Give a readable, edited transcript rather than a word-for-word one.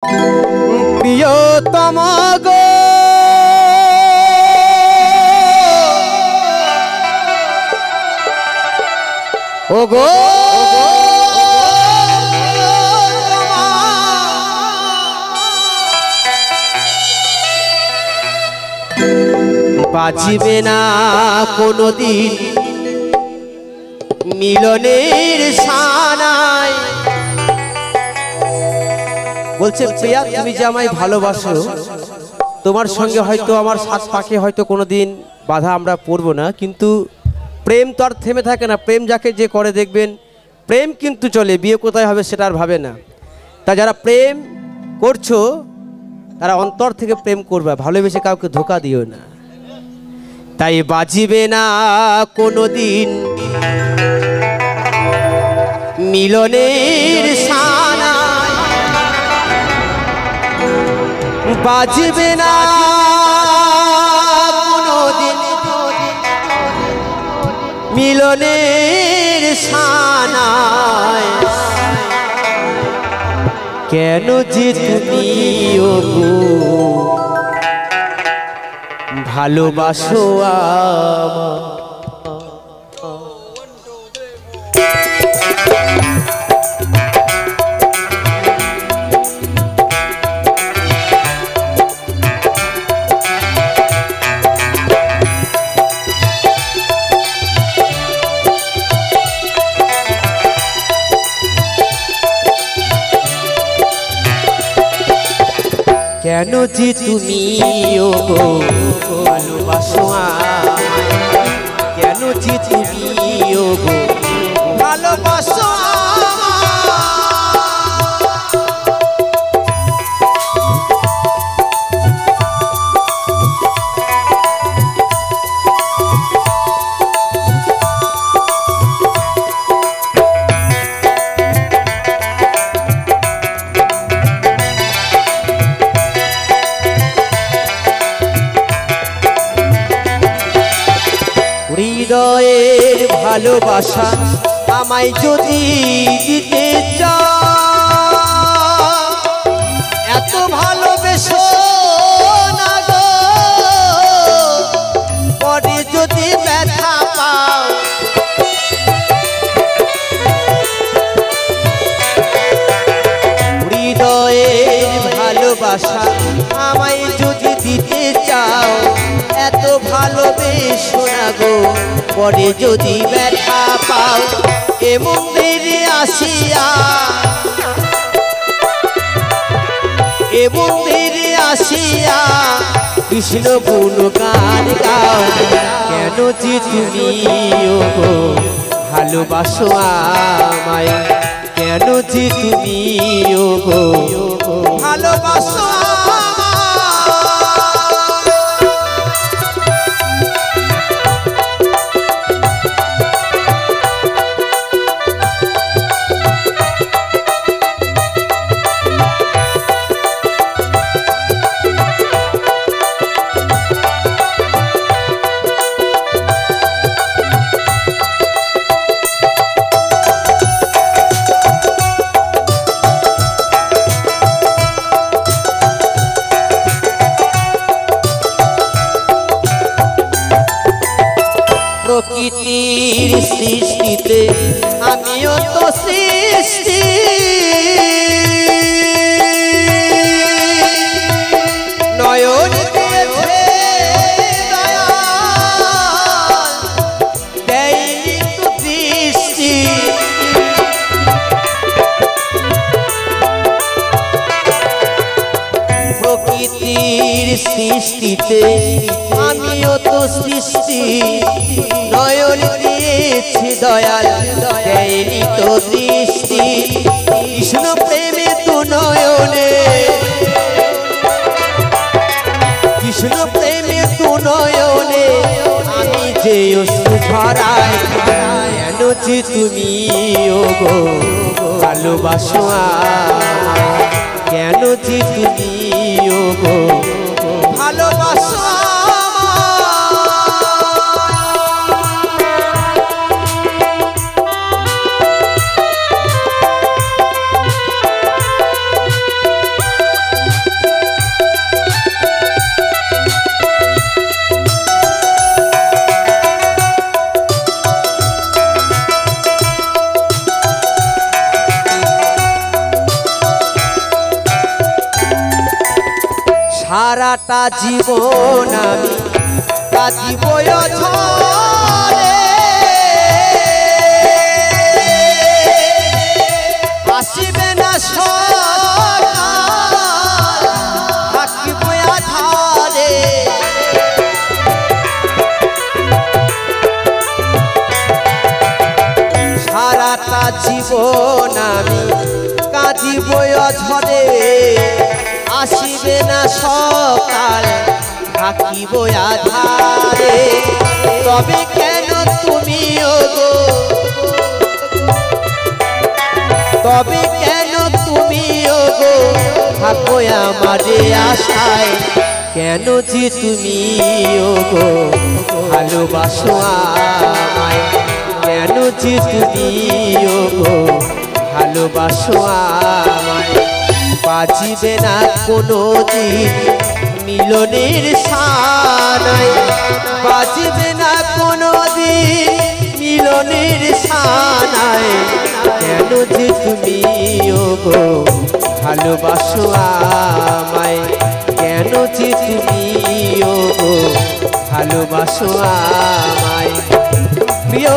প্রিয়তম গো ও গো বাঁচিবে না কোনোদিন মিলনের সানায়। বলছে প্রিয়া তুমি যে আমায় ভালোবাসো, তোমার সঙ্গে হয়তো আমার সাত পাকে হয়তো কোনোদিন বাধা আমরা পড়বো না, কিন্তু প্রেম তো আর থেমে থাকে না। প্রেম যাকে যে করে দেখবেন প্রেম কিন্তু চলে, বিয়ে কোথায় হবে সেটা আর ভাবে না। তা যারা প্রেম করছো তারা অন্তর থেকে প্রেম করবে, ভালোবেসে কাউকে ধোকা দিও না। তাই বাজিবে না কোনোদিন মিলনের সানায়, বাজবে না কোনোদিন মিলনের সানায়। কেন যে তুমি ওগো ভালোবাসো আমায়। কেন যে তুমি ওগো ভালোবাসো আমায়, কেন যে তুমি ওগো ভালোবাসো হৃদয়ের ভালোবাসা আমায় যদি দিতে চাও, এত ভালোবেসো না গো পরে যদি ব্যথা পাও। হৃদয়ের ভালোবাসা আমায় যদি দিতে চাও, এত ভালোবেসো না গো পরে যদি ব্যথা পাও। এ মন্দিরে আসিয়া, এ মন্দিরে আসিয়া কৃষ্ণ গুণগান গাও। কেন যে তুমি ওগো ভালোবাসো আমায়, কেন যে তুমি ওগো ভালোবাসো। প্রকৃতির সৃষ্টিতে আমিও তো সৃষ্টি, নয়ন দিয়েছে দয়াল, দেয়নি তো দৃষ্টি। প্রকৃতির সৃষ্টিতে আমিও তো সৃষ্টি, নয়ন দিয়েছি দয়াল, দেয়নি তো দৃষ্টি। কৃষ্ণ প্রেমে তো নয়নে, কৃষ্ণ প্রেমে তো নয়নে আমি যে অশ্রু ঝরাই। কেন যে তুমি ওগো ভালোবাসো আমায়, কেন যে তুমি ওগো ভালোবাসো। সারাটা জীবন আমি কাঁদিব ঝরে আসিবে না সকাল থাকিব আধারে সারাটা জীবন আমি কাঁদিব ঝরে আসিবে না সকাল থাকিব আধারে তবে কেন তুমি ওগো তবে কেন তুমি ওগো থাকো আমারে আশায় কেন যে তুমি ওগো ভালোবাসো আমায় কেন যে তুমি ওগো ভালোবাসো আমায় বাজিবে না কোনো দিন মিলনের সানাই বাজিবে না কোনো দিন মিলনের সানাই কেন যে তুমি ওগো ভালোবাসো আমায় কেন যে তুমি ওগো ভালোবাসো আমায় প্রিয়